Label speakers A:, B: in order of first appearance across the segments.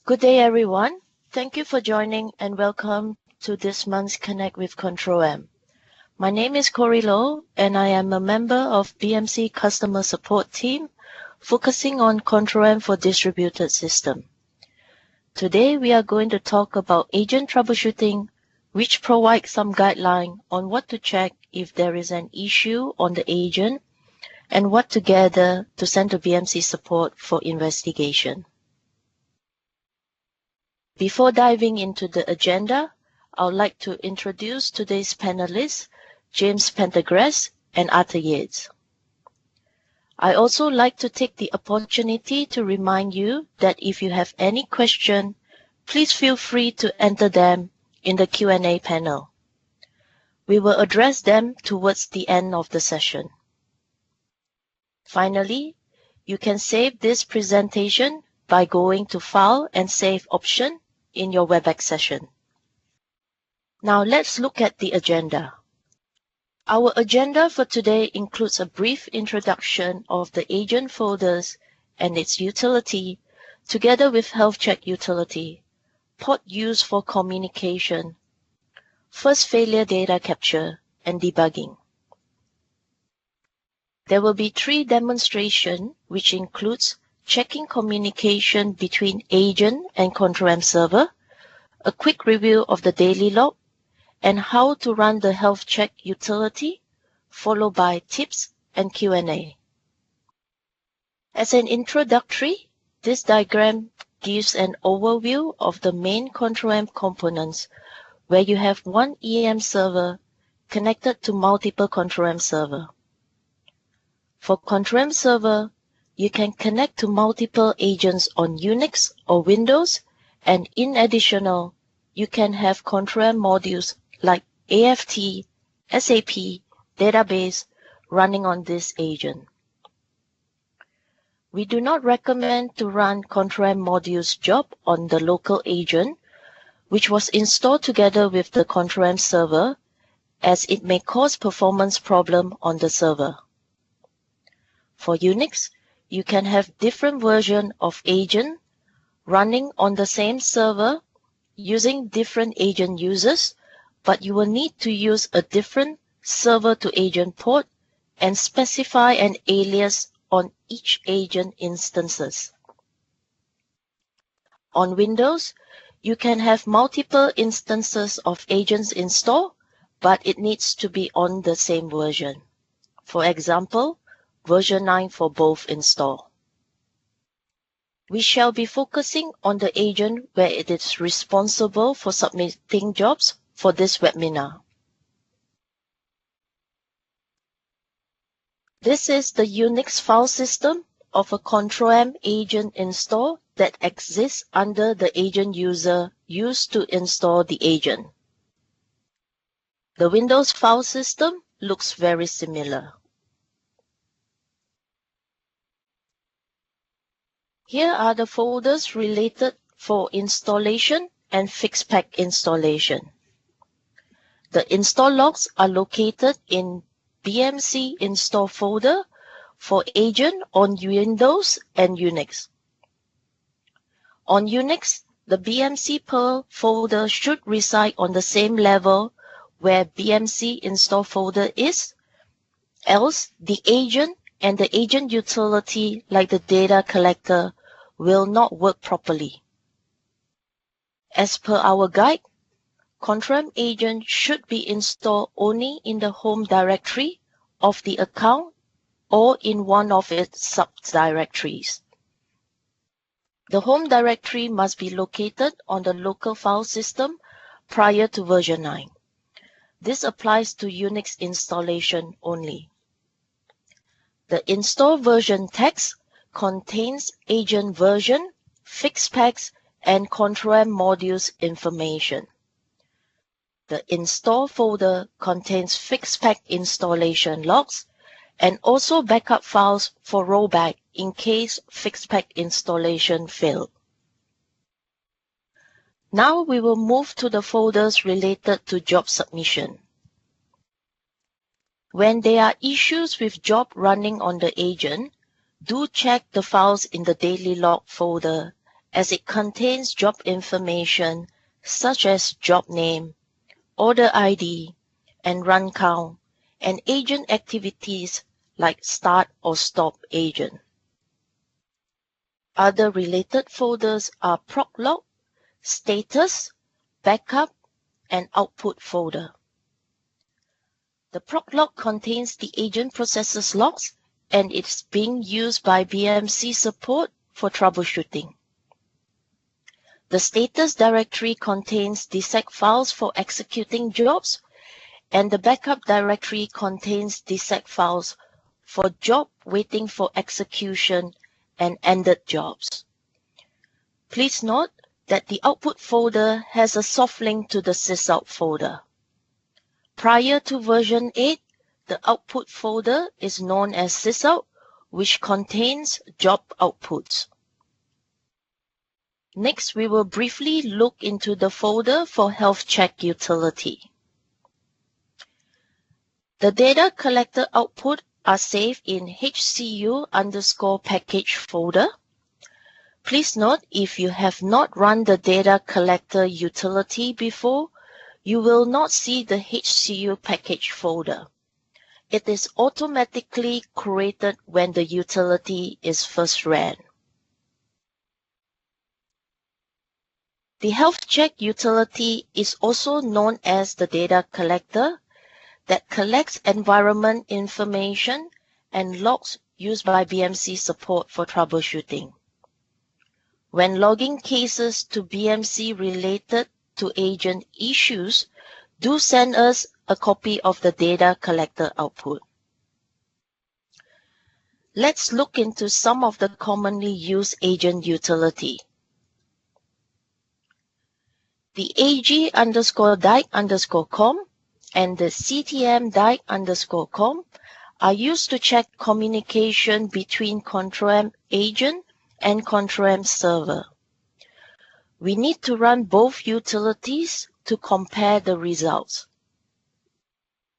A: Good day, everyone. Thank you for joining and welcome to this month's Connect with Control M. My name is Corey Low, and I am a member of BMC Customer Support team focusing on Control M for distributed system. Today, we are going to talk about agent troubleshooting, which provides some guideline on what to check if there is an issue on the agent and what to gather to send to BMC Support for investigation. Before diving into the agenda, I would like to introduce today's panelists, James Pendergrass and Arthur Yates. I also like to take the opportunity to remind you that if you have any question, please feel free to enter them in the Q&A panel. We will address them towards the end of the session. Finally, you can save this presentation by going to File and Save option in your WebEx session. Now let's look at the agenda. Our agenda for today includes a brief introduction of the agent folders and its utility, together with health check utility, port used for communication, first failure data capture, and debugging. There will be 3 demonstrations, which includes checking communication between agent and Control M server, a quick review of the daily log, and how to run the health check utility, followed by tips and Q&A. As an introductory, this diagram gives an overview of the main Control M components, where you have one EM server connected to multiple Control M server. For Control M server, you can connect to multiple agents on Unix or Windows, and in addition, you can have Control M modules like AFT, SAP, database running on this agent. We do not recommend to run Control M modules job on the local agent, which was installed together with the Control M server, as it may cause performance problem on the server. For Unix, you can have different version of agent running on the same server using different agent users, but you will need to use a different server-to-agent port and specify an alias on each agent instances. On Windows, you can have multiple instances of agents installed, but it needs to be on the same version. For example, version 9 for both install. We shall be focusing on the agent where it is responsible for submitting jobs for this webinar. This is the Unix file system of a Control M agent install that exists under the agent user used to install the agent. The Windows file system looks very similar. Here are the folders related for installation and fixed pack installation. The install logs are located in BMC install folder for agent on Windows and Unix. On Unix, the BMC Perl folder should reside on the same level where BMC install folder is, else the agent and the agent utility like the data collector will not work properly. As per our guide, Control M agent should be installed only in the home directory of the account or in one of its subdirectories. The home directory must be located on the local file system prior to version 9. This applies to Unix installation only. The install version text contains agent version, fixed packs, and Control M modules information. The install folder contains fixed pack installation logs and also backup files for rollback in case fixed pack installation failed. Now we will move to the folders related to job submission. When there are issues with job running on the agent, do check the files in the daily log folder as it contains job information such as job name, order ID, and run count, and agent activities like start or stop agent. Other related folders are proc log, status, backup, and output folder. The proc log contains the agent processes logs and it's being used by BMC Support for troubleshooting. The status directory contains the seg files for executing jobs, and the backup directory contains the seg files for job waiting for execution and ended jobs. Please note that the output folder has a soft link to the sysout folder. Prior to version 8, the output folder is known as sysout, which contains job outputs. Next, we will briefly look into the folder for health check utility. The data collector output are saved in HCU_package folder. Please note, if you have not run the data collector utility before, you will not see the HCU package folder. It is automatically created when the utility is first ran. The health check utility is also known as the data collector that collects environment information and logs used by BMC Support for troubleshooting. When logging cases to BMC related to agent issues, do send us a copy of the data collector output. Let's look into some of the commonly used agent utility. The AG_DIKE_COM and the CTM_DIKE_COM are used to check communication between ControlM agent and ControlM server. We need to run both utilities to compare the results.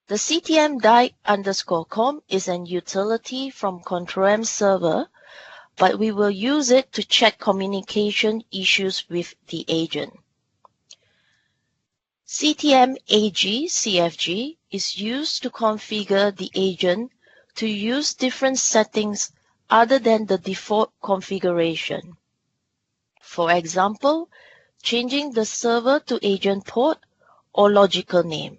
A: The CTM_DIKE_COM is an utility from ControlM server, but we will use it to check communication issues with the agent. CTM_AG_CFG is used to configure the agent to use different settings other than the default configuration. For example, changing the server to agent port or logical name.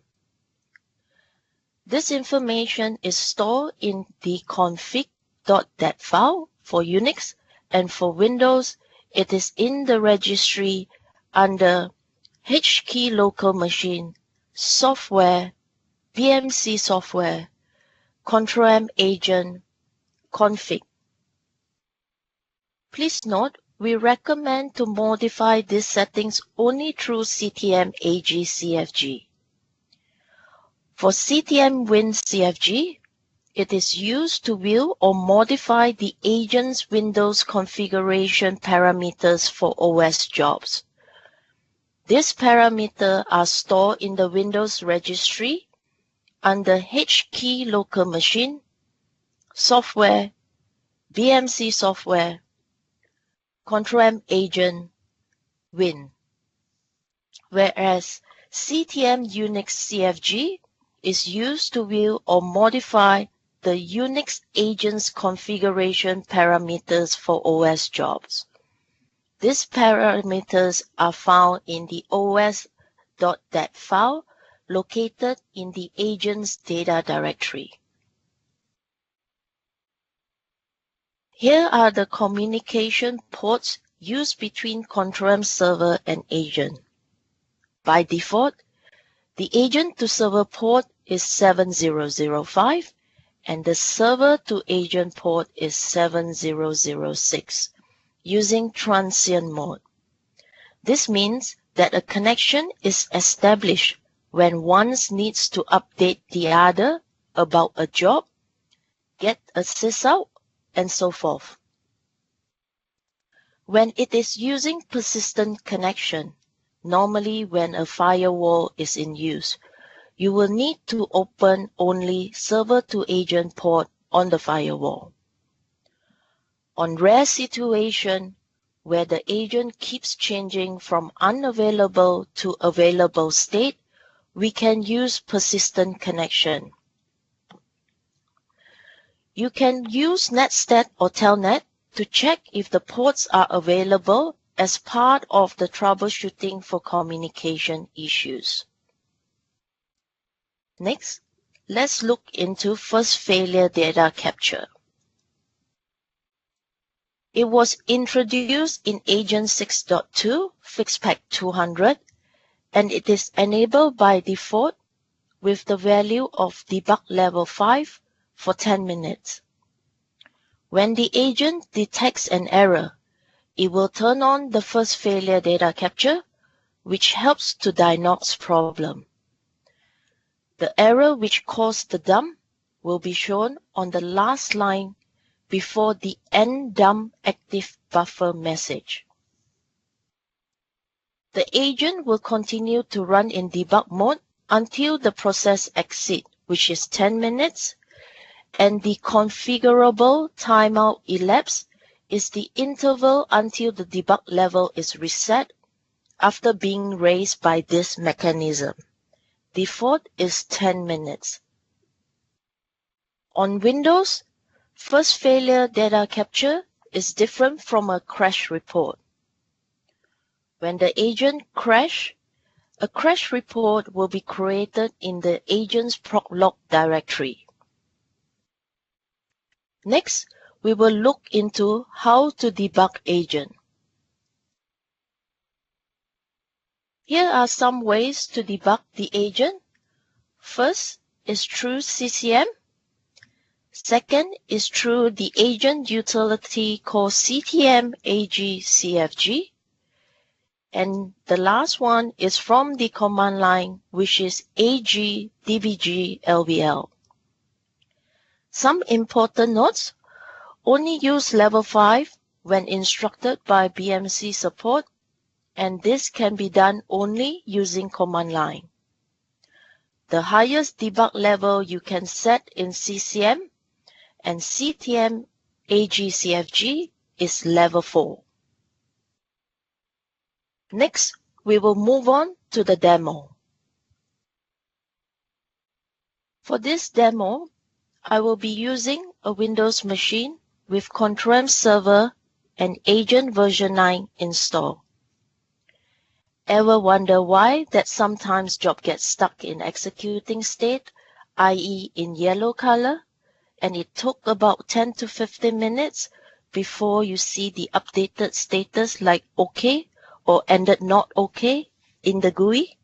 A: This information is stored in the config.dat file for Unix, and for Windows, it is in the registry under HKey local machine, software, BMC software, ControlM agent, config. Please note, we recommend to modify these settings only through CTM_AG_CFG. For CTM_WinCFG, it is used to view or modify the agent's Windows configuration parameters for OS jobs. These parameters are stored in the Windows registry under HKey local machine, software, BMC software, ControlM agent, Win. Whereas CTM Unix CFG is used to view or modify the Unix agent's configuration parameters for OS jobs. These parameters are found in the os.dat file located in the agent's data directory. Here are the communication ports used between ControlM server and agent. By default, the agent to server port is 7005 and the server to agent port is 7006 using transient mode. This means that a connection is established when one needs to update the other about a job, get a sysout, and so forth. When it is using persistent connection, normally when a firewall is in use, you will need to open only server to agent port on the firewall. On rare situation, where the agent keeps changing from unavailable to available state, we can use persistent connection. You can use netstat or telnet to check if the ports are available as part of the troubleshooting for communication issues. Next, let's look into first failure data capture. It was introduced in Agent 6.2 FixPack 200, and it is enabled by default with the value of debug level 5 for 10 minutes. When the agent detects an error, it will turn on the first failure data capture, which helps to diagnose problem. The error which caused the dump will be shown on the last line before the end dump active buffer message. The agent will continue to run in debug mode until the process exit, which is 10 minutes, and the configurable timeout elapse is the interval until the debug level is reset after being raised by this mechanism. Default is 10 minutes. On Windows, first failure data capture is different from a crash report. When the agent crashes, a crash report will be created in the agent's proc log directory. Next, we will look into how to debug agent. Here are some ways to debug the agent. First is through CCM. Second is through the agent utility called CTM AG-CFG. And the last one is from the command line, which is AG debg LVL. Some important notes: only use level 5 when instructed by BMC Support, and this can be done only using command line. The highest debug level you can set in CCM and CTM AG-CFG is level 4. Next, we will move on to the demo. For this demo, I will be using a Windows machine with Control Server and Agent version 9 installed. Ever wonder why that sometimes job gets stuck in executing state, i.e. in yellow color, and it took about 10 to 15 minutes before you see the updated status like OK or ended not OK in the GUI?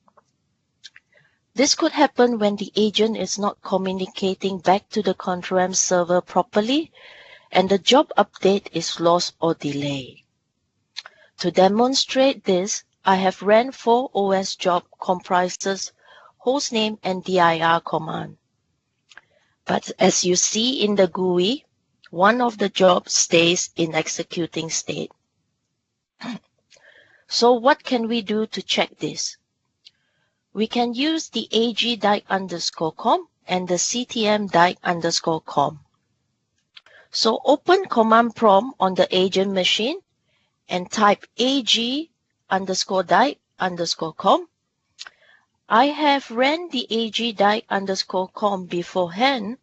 A: This could happen when the agent is not communicating back to the Control Server properly and the job update is lost or delayed. To demonstrate this, I have ran 4 OS job comprises hostname and dir command. But as you see in the GUI, one of the jobs stays in executing state. So what can we do to check this? We can use the ag-com and the ctm-com. So open command prompt on the agent machine and type ag_die_com. I have ran the ag-die_com beforehand,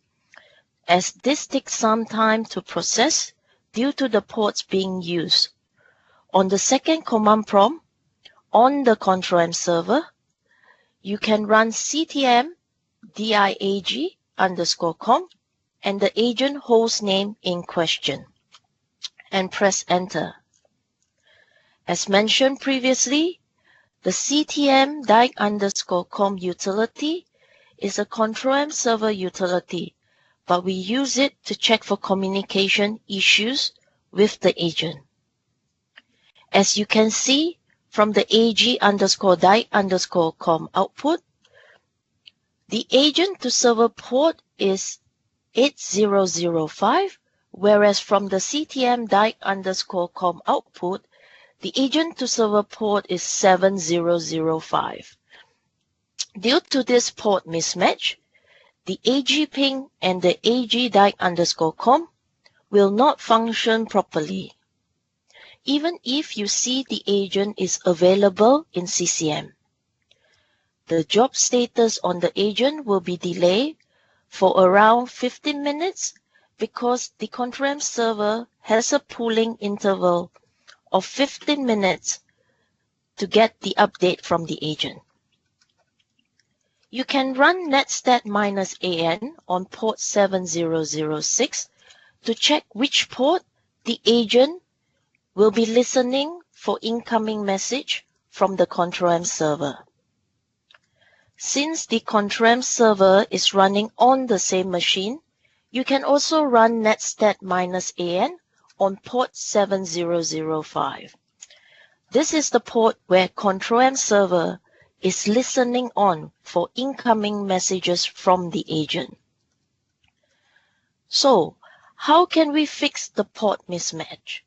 A: as this takes some time to process due to the ports being used. On the second command prompt, on the Control Server, you can run ctm-diag_com and the agent host name in question and press enter. As mentioned previously, the ctm-die_com utility is a Control Server utility, but we use it to check for communication issues with the agent. As you can see from the ag_die_com output, the agent to server port is 8005, whereas from the ctm-die_com output, the agent to server port is 7005. Due to this port mismatch, the AG ping and the ag-die_com will not function properly. even if you see the agent is available in CCM. The job status on the agent will be delayed for around 15 minutes because the Control server has a pooling interval of 15 minutes to get the update from the agent. You can run netstat-an on port 7006 to check which port the agent will be listening for incoming message from the Control server. Since the Control server is running on the same machine, you can also run netstat-an on port 7005. This is the port where Control server is listening on for incoming messages from the agent. So, how can we fix the port mismatch?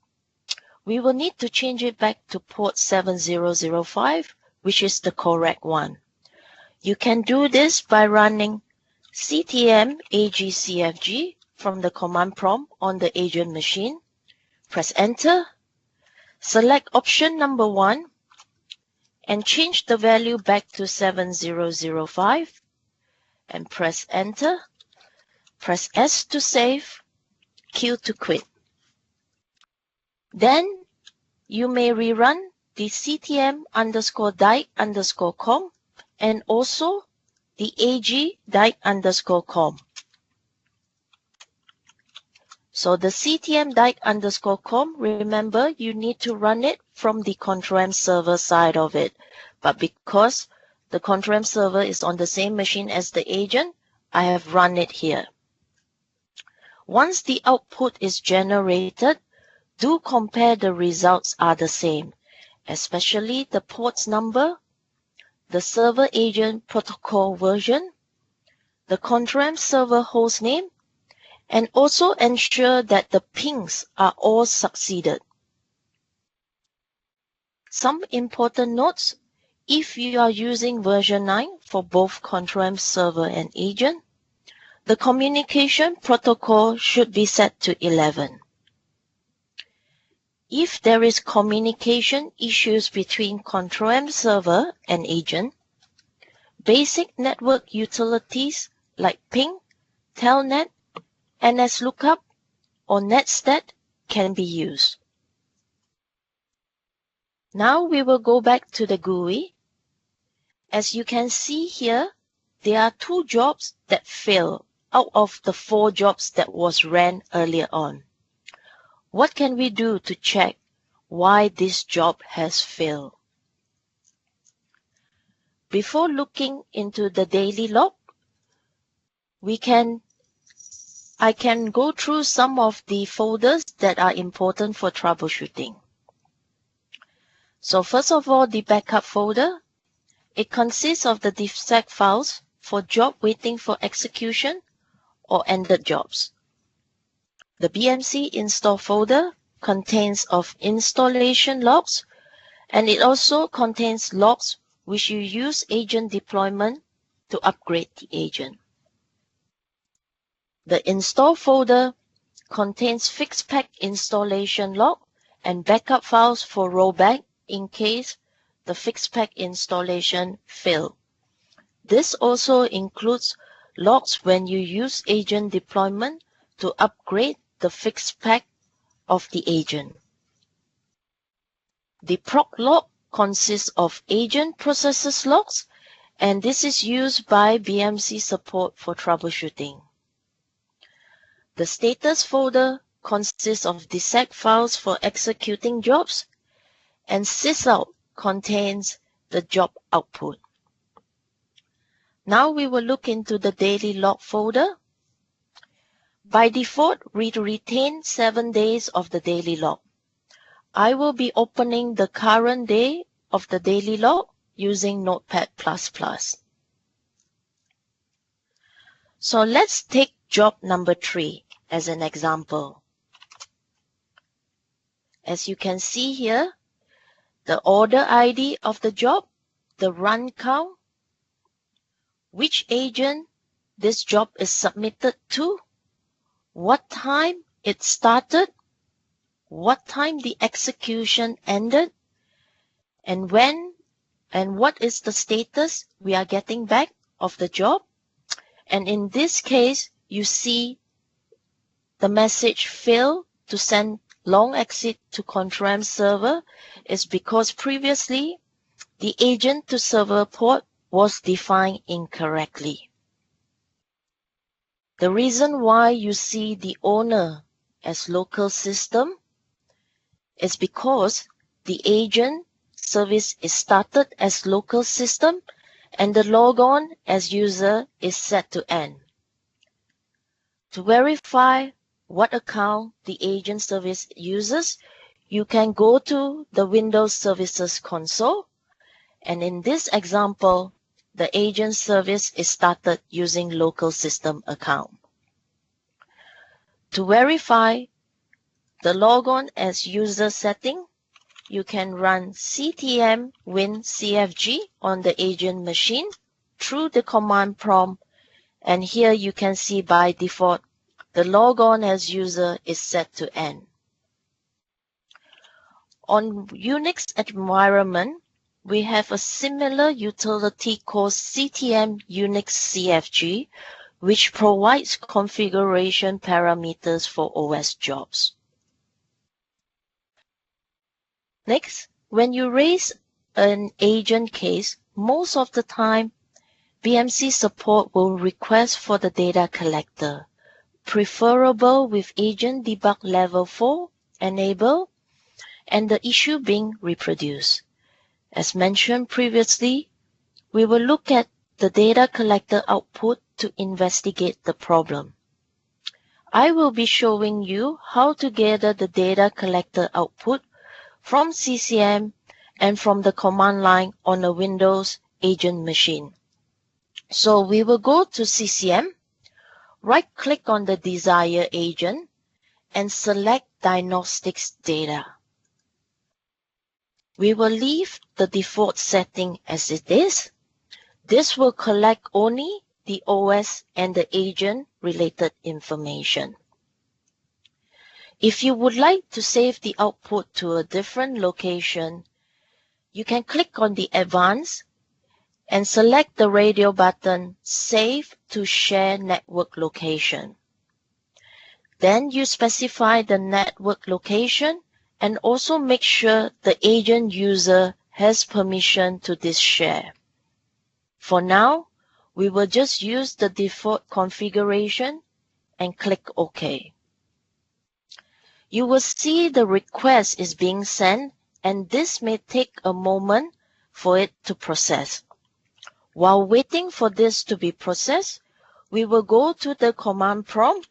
A: We will need to change it back to port 7005, which is the correct one. You can do this by running ctm agcfg from the command prompt on the agent machine. Press enter, select option number 1, and change the value back to 7005, and press enter. Press S to save, Q to quit. Then you may rerun the ctm_dike_com and also the ag_dike_com. So the ctm_dike_com, remember, you need to run it from the Control server side of it. But because the Control server is on the same machine as the agent, I have run it here. Once the output is generated, do compare the results are the same, especially the ports number, the server agent protocol version, the Control server hostname, and also ensure that the pings are all succeeded. Some important notes: if you are using version 9 for both Control server and agent, the communication protocol should be set to 11. If there is communication issues between Control server and agent, basic network utilities like ping, telnet, NSLOOKUP, or netstat can be used. Now we will go back to the GUI. As you can see here, there are 2 jobs that fail out of the 4 jobs that was ran earlier on. What can we do to check why this job has failed? Before looking into the daily log, I can go through some of the folders that are important for troubleshooting. So first of all, the backup folder. It consists of the defect files for job waiting for execution or ended jobs. The BMC install folder contains of installation logs, and it also contains logs which you use agent deployment to upgrade the agent. The install folder contains fixed pack installation log and backup files for rollback in case the fixed pack installation failed. This also includes logs when you use agent deployment to upgrade the fixed pack of the agent. The proc log consists of agent processes logs, and this is used by BMC Support for troubleshooting. The status folder consists of dissect files for executing jobs, and sysout contains the job output. Now we will look into the daily log folder. By default, we retain 7 days of the daily log. I will be opening the current day of the daily log using Notepad++. So let's take job number 3 as an example. As you can see here, the order ID of the job, the run count, which agent this job is submitted to, what time it started, what time the execution ended, and when and what is the status we are getting back of the job. And in this case, you see the message failed to send long exit to control server is because previously the agent to server port was defined incorrectly. The reason why you see the owner as local system is because the agent service is started as local system and the logon as user is set to end. To verify what account the agent service uses, you can go to the Windows Services console, and in this example, the agent service is started using local system account. To verify the logon as user setting, you can run ctm win-cfg on the agent machine through the command prompt, and here you can see by default the logon as user is set to end. On Unix environment, we have a similar utility called ctm unix cfg, which provides configuration parameters for OS jobs. Next, when you raise an agent case, most of the time, BMC Support will request for the data collector, preferable with agent debug level 4 enabled and the issue being reproduced. As mentioned previously, we will look at the data collector output to investigate the problem. I will be showing you how to gather the data collector output from CCM and from the command line on a Windows agent machine. So we will go to CCM, right-click on the desired agent, and select Diagnostics Data. We will leave the default setting as it is. This will collect only the OS and the agent-related information. If you would like to save the output to a different location, you can click on the Advanced and select the radio button Save to Share Network Location. Then you specify the network location and also make sure the agent user has permission to this share. For now, we will just use the default configuration and click OK. You will see the request is being sent, and this may take a moment for it to process. While waiting for this to be processed, we will go to the command prompt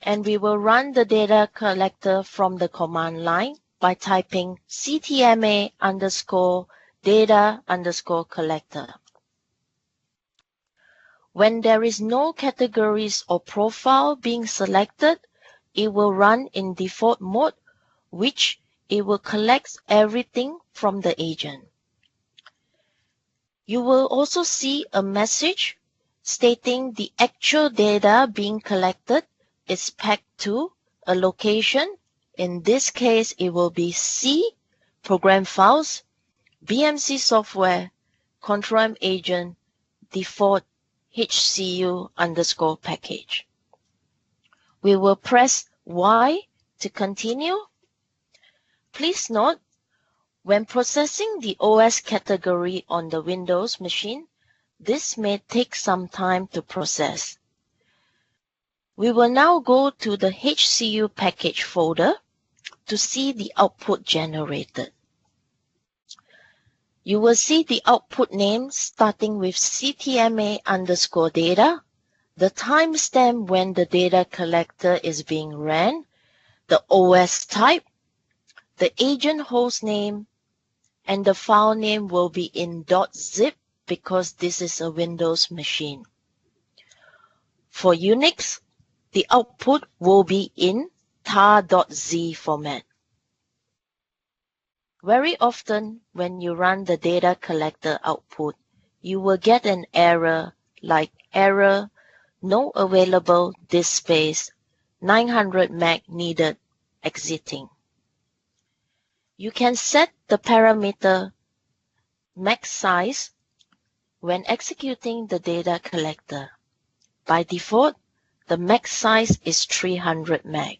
A: and we will run the data collector from the command line by typing ctma_data_collector. When there is no categories or profile being selected, it will run in default mode, which it will collect everything from the agent. You will also see a message stating the actual data being collected is pegged to a location. In this case, it will be C, program files, BMC software, control agent, default HCU_package. We will press Y to continue. Please note, when processing the OS category on the Windows machine, this may take some time to process. We will now go to the HCU package folder to see the output generated. You will see the output name starting with ctma_data, the timestamp when the data collector is being ran, the OS type, the agent host name, and the file name will be in .zip because this is a Windows machine. For Unix, the output will be in tar.z format. Very often, when you run the data collector output, you will get an error like error, no available disk space, 900 MB needed, exiting. You can set the parameter max size when executing the data collector. By default, the max size is 300 MB.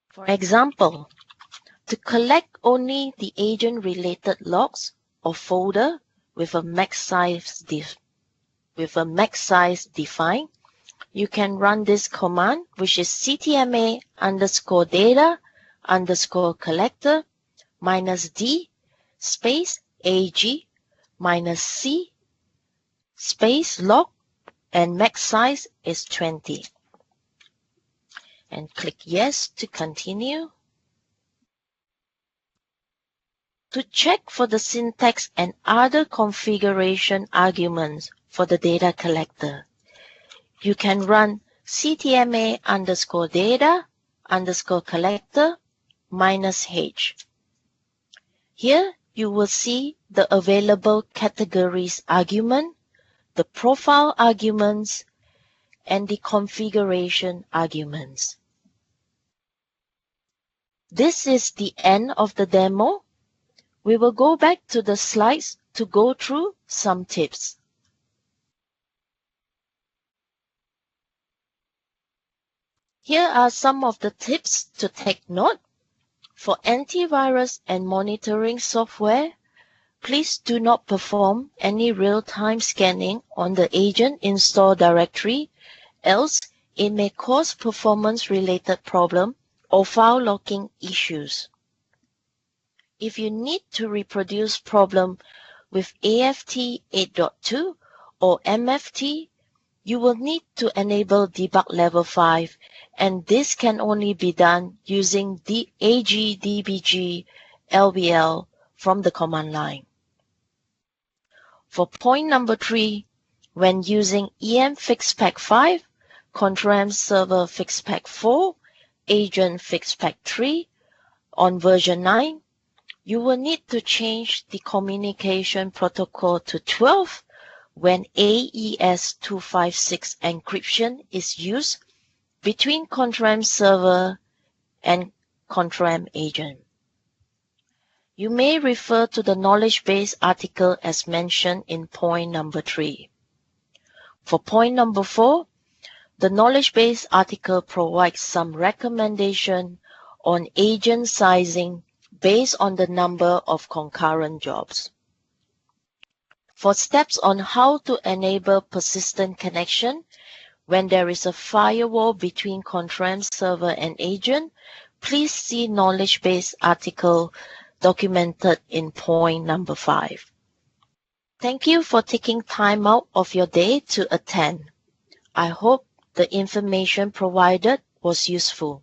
A: For example, to collect only the agent-related logs or folder with a max size defined, you can run this command, which is ctma underscore data underscore collector -d space ag -c space log, and max size is 20. And click yes to continue. To check for the syntax and other configuration arguments for the data collector, you can run ctma underscore data underscore collector -h. Here you will see the available categories argument, the profile arguments, and the configuration arguments. This is the end of the demo. We will go back to the slides to go through some tips. Here are some of the tips to take note. For antivirus and monitoring software, please do not perform any real-time scanning on the agent install directory, else it may cause performance-related problem or file locking issues. If you need to reproduce problem with AFT 8.2 or MFT, you will need to enable debug level 5, and this can only be done using the agdbg lbl from the command line. For point number 3, when using EM FixPack 5, Contram Server FixPack 4, Agent FixPack 3 on version 9, you will need to change the communication protocol to 12 when AES-256 encryption is used between Contram Server and Contram Agent. You may refer to the knowledge base article as mentioned in point number 3. For point number 4, the knowledge base article provides some recommendation on agent sizing based on the number of concurrent jobs. For steps on how to enable persistent connection when there is a firewall between Contram Server and agent, please see knowledge base article documented in point number 5. Thank you for taking time out of your day to attend. I hope the information provided was useful.